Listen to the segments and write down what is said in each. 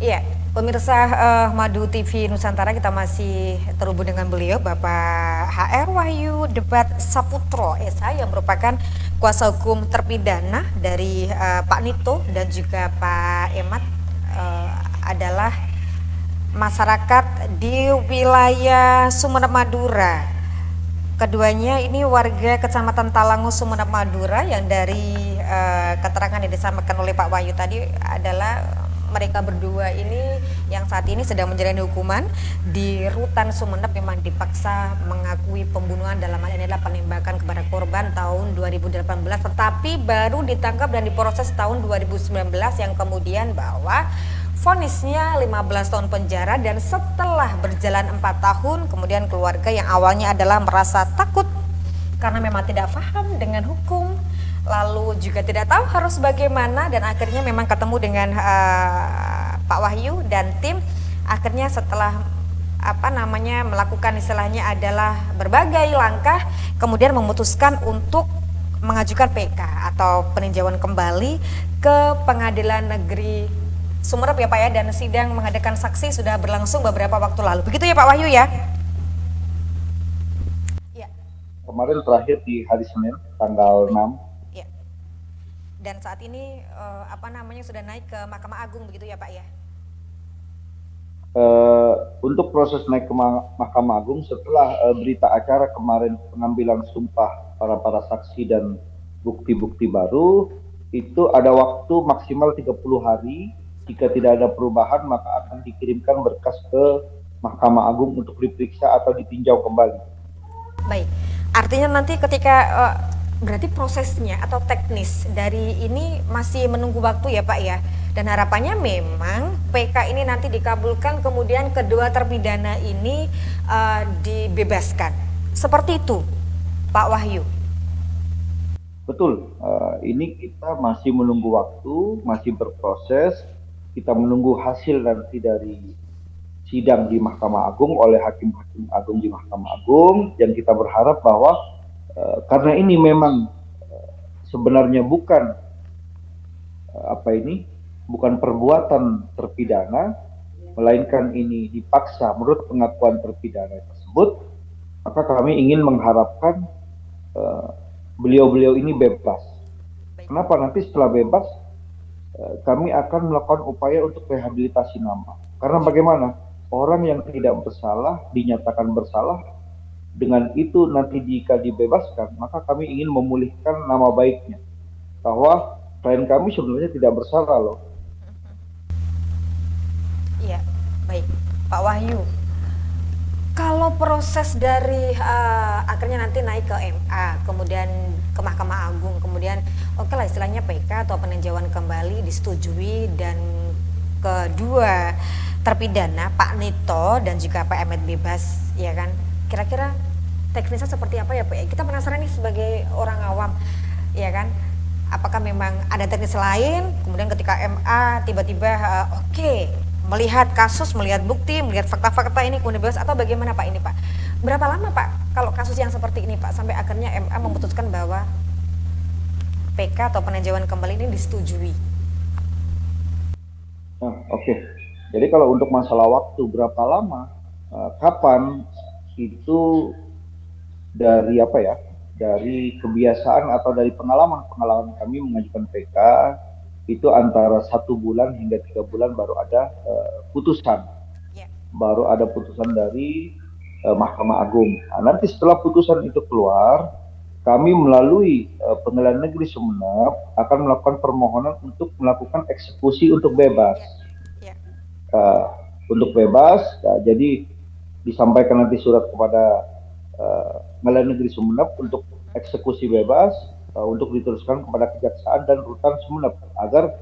Iya, pemirsa Madu TV Nusantara, kita masih terhubung dengan beliau Bapak HR Wahyu Debat Saputro SH yang merupakan kuasa hukum terpidana dari Pak Nito dan juga Pak Emat, eh, adalah masyarakat di wilayah Sumeneb Madura. Keduanya ini warga Kecamatan Talangu, Sumeneb Madura, yang dari keterangan yang disampaikan oleh Pak Wahyu tadi adalah mereka berdua ini yang saat ini sedang menjalani hukuman di Rutan Sumeneb memang dipaksa mengakui pembunuhan, dalam hal ini adalah penembakan kepada korban tahun 2018, tetapi baru ditangkap dan diproses tahun 2019, yang kemudian bahwa vonisnya 15 tahun penjara. Dan setelah berjalan 4 tahun kemudian keluarga yang awalnya adalah merasa takut karena memang tidak paham dengan hukum, lalu juga tidak tahu harus bagaimana, dan akhirnya memang ketemu dengan Pak Wahyu dan tim. Akhirnya setelah melakukan istilahnya adalah berbagai langkah, kemudian memutuskan untuk mengajukan PK atau peninjauan kembali ke Pengadilan Negeri Sumeneb ya Pak ya, dan sidang menghadirkan saksi sudah berlangsung beberapa waktu lalu. Begitu ya Pak Wahyu ya? Ya. Kemarin terakhir di hari Senin tanggal 6. Ya. Dan saat ini sudah naik ke Mahkamah Agung begitu ya Pak ya? Untuk proses naik ke Mahkamah Agung setelah berita acara kemarin pengambilan sumpah para saksi dan bukti-bukti baru, itu ada waktu maksimal 30 hari. Jika tidak ada perubahan maka akan dikirimkan berkas ke Mahkamah Agung untuk diperiksa atau ditinjau kembali. Baik, artinya nanti ketika berarti prosesnya atau teknis dari ini masih menunggu waktu ya Pak ya, dan harapannya memang PK ini nanti dikabulkan, kemudian kedua terpidana ini dibebaskan, seperti itu Pak Wahyu. Betul, ini kita masih menunggu waktu, masih berproses, kita menunggu hasil nanti dari sidang di Mahkamah Agung oleh hakim-hakim agung di Mahkamah Agung, dan kita berharap bahwa karena ini memang sebenarnya bukan perbuatan terpidana, melainkan ini dipaksa menurut pengakuan terpidana tersebut, maka kami ingin mengharapkan beliau-beliau ini bebas. Kenapa? Nanti setelah bebas kami akan melakukan upaya untuk rehabilitasi nama. Karena bagaimana? Orang yang tidak bersalah dinyatakan bersalah, dengan itu nanti jika dibebaskan maka kami ingin memulihkan nama baiknya, bahwa klien kami sebenarnya tidak bersalah loh. Iya, baik Pak Wahyu. Kalau proses dari akhirnya nanti naik ke MA, kemudian ke Mahkamah Agung, kemudian oke lah istilahnya PK atau peninjauan kembali disetujui, dan kedua terpidana Pak Nito dan juga Pak Emet bebas, ya kan? Kira-kira teknisnya seperti apa ya Pak? Kita penasaran nih sebagai orang awam, ya kan? Apakah memang ada teknis lain? Kemudian ketika MA tiba-tiba oke, melihat kasus, melihat bukti, melihat fakta-fakta ini kemudian bebas, atau bagaimana Pak ini Pak? Berapa lama Pak kalau kasus yang seperti ini Pak sampai akhirnya MA memutuskan bahwa PK atau peninjauan kembali ini disetujui? Oke. Jadi kalau untuk masalah waktu berapa lama, kapan, itu dari dari kebiasaan atau dari pengalaman kami mengajukan PK, itu antara 1 bulan hingga 3 bulan baru ada putusan, baru ada putusan dari Mahkamah Agung. Nah, nanti setelah putusan itu keluar, kami melalui Pengadilan Negeri Sumeneb akan melakukan permohonan untuk melakukan eksekusi untuk bebas. Untuk bebas, jadi disampaikan nanti surat kepada Pengadilan Negeri Sumeneb untuk eksekusi bebas, untuk diteruskan kepada Kejaksaan dan Rutan Sumeneb, agar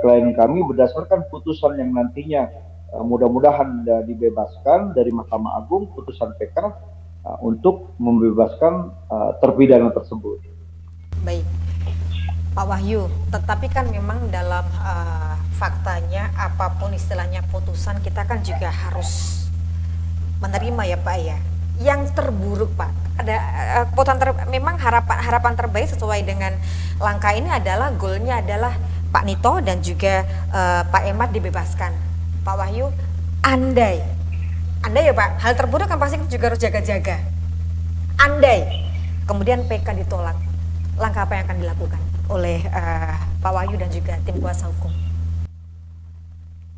klien kami berdasarkan putusan yang nantinya mudah-mudahan dibebaskan dari Mahkamah Agung, putusan PK untuk membebaskan terpidana tersebut. Baik Pak Wahyu, tetapi kan memang dalam faktanya apapun istilahnya putusan, kita kan juga harus menerima ya Pak ya. Yang terburuk Pak, ada memang harapan terbaik sesuai dengan langkah ini adalah goalnya adalah Pak Nito dan juga Pak Emat dibebaskan. Pak Wahyu, andai ya Pak, hal terburuk kan pasti juga harus jaga-jaga. Andai kemudian PK ditolak, langkah apa yang akan dilakukan oleh Pak Wahyu dan juga tim kuasa hukum?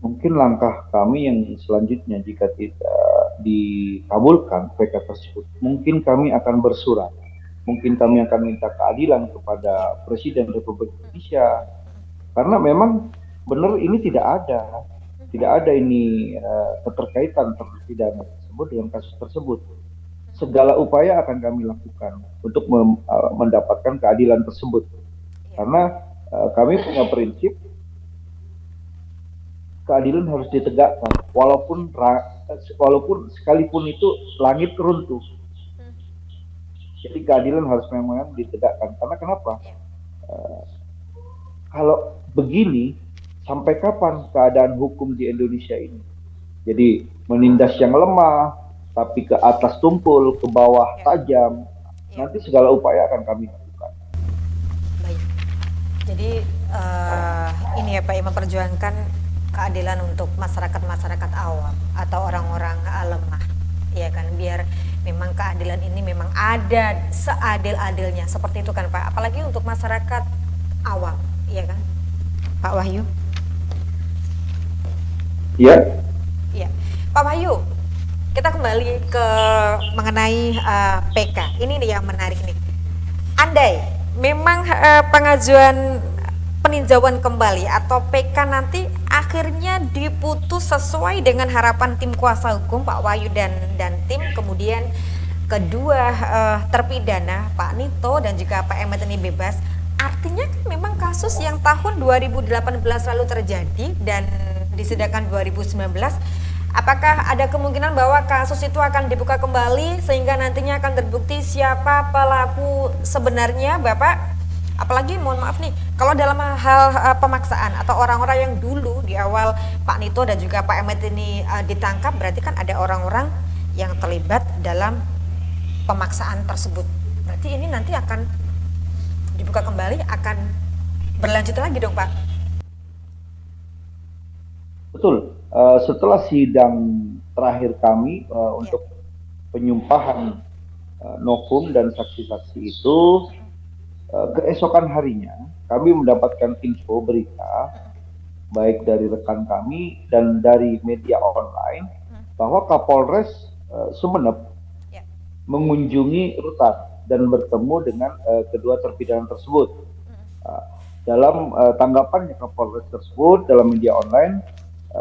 Mungkin langkah kami yang selanjutnya jika tidak dikabulkan PK tersebut, mungkin kami akan bersurat. Mungkin kami akan minta keadilan kepada Presiden Republik Indonesia. Karena memang benar ini tidak ada ini keterkaitan terpidana tersebut dengan kasus tersebut. Segala upaya akan kami lakukan untuk mendapatkan keadilan tersebut. Karena kami punya prinsip keadilan harus ditegakkan, walaupun sekalipun itu langit runtuh. Jadi keadilan harus memang ditegakkan. Karena kenapa? Kalau begini, sampai kapan keadaan hukum di Indonesia ini? Jadi menindas yang lemah, tapi ke atas tumpul, ke bawah tajam. Nanti segala upaya akan kami lakukan. Baik. Jadi ini ya Pak, yang memperjuangkan keadilan untuk masyarakat awam atau orang-orang lemah, ya kan, biar memang keadilan ini memang ada seadil-adilnya, seperti itu kan Pak, apalagi untuk masyarakat awam, ya kan Pak Wahyu? Iya. Iya, Pak Wahyu, kita kembali ke mengenai PK, ini nih yang menarik nih. Andai memang pengajuan peninjauan kembali atau PK nanti akhirnya diputus sesuai dengan harapan tim kuasa hukum Pak Wahyu dan tim, kemudian kedua terpidana Pak Nito dan juga Pak Emet ini bebas, artinya kan memang kasus yang tahun 2018 lalu terjadi dan disidangkan 2019, apakah ada kemungkinan bahwa kasus itu akan dibuka kembali sehingga nantinya akan terbukti siapa pelaku sebenarnya Bapak? Apalagi mohon maaf nih, kalau dalam hal pemaksaan atau orang-orang yang dulu di awal Pak Nito dan juga Pak Emet ini ditangkap, berarti kan ada orang-orang yang terlibat dalam pemaksaan tersebut. Berarti ini nanti akan dibuka kembali, akan berlanjut lagi dong Pak? Betul. Setelah sidang terakhir kami untuk penyumpahan nokum dan saksi-saksi itu, keesokan harinya kami mendapatkan info berita baik dari rekan kami dan dari media online bahwa Kapolres Sumeneb mengunjungi rutan dan bertemu dengan kedua terpidana tersebut. Dalam tanggapannya Kapolres tersebut dalam media online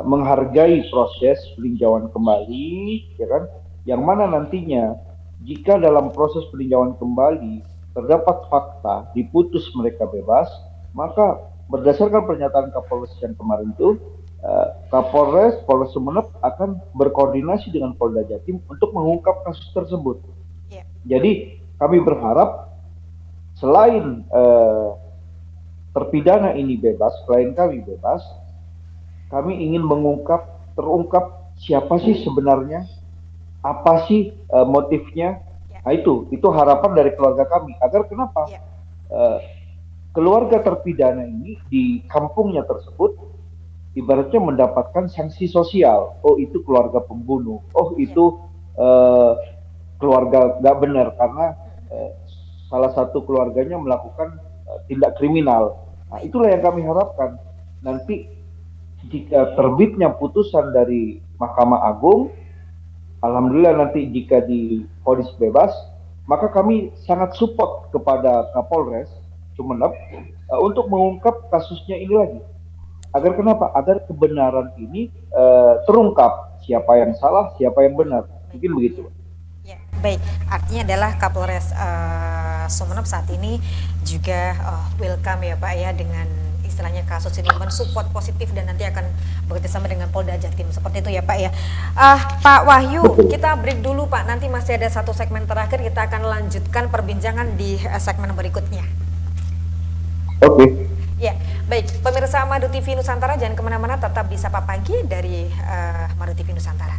menghargai proses peninjauan kembali, ya kan, yang mana nantinya jika dalam proses peninjauan kembali terdapat fakta diputus mereka bebas, maka berdasarkan pernyataan Kapolres yang kemarin itu, Polres Sumeneb akan berkoordinasi dengan Polda Jatim untuk mengungkap kasus tersebut. Jadi kami berharap selain terpidana ini bebas, selain kami bebas, kami ingin terungkap siapa sih sebenarnya, apa sih motifnya. Nah itu harapan dari keluarga kami, agar kenapa keluarga terpidana ini di kampungnya tersebut ibaratnya mendapatkan sanksi sosial. Oh itu keluarga pembunuh, oh itu keluarga nggak benar karena salah satu keluarganya melakukan tindak kriminal. Nah itulah yang kami harapkan. Nanti jika terbitnya putusan dari Mahkamah Agung, alhamdulillah nanti jika divonis bebas, maka kami sangat support kepada Kapolres Sumeneb untuk mengungkap kasusnya ini lagi. Agar kenapa? Agar kebenaran ini terungkap, siapa yang salah, siapa yang benar. Mungkin begitu. Ya, baik, artinya adalah Kapolres Sumeneb saat ini juga welcome ya Pak ya, dengan istilahnya kasus ini mensupport positif dan nanti akan bekerjasama dengan Polda Jatim, seperti itu ya Pak ya. Pak Wahyu, kita break dulu Pak, nanti masih ada satu segmen terakhir, kita akan lanjutkan perbincangan di segmen berikutnya. Oke. Ya, baik, pemirsa Madu TV Nusantara, jangan kemana-mana, tetap di Sapa Pagi dari Madu TV Nusantara.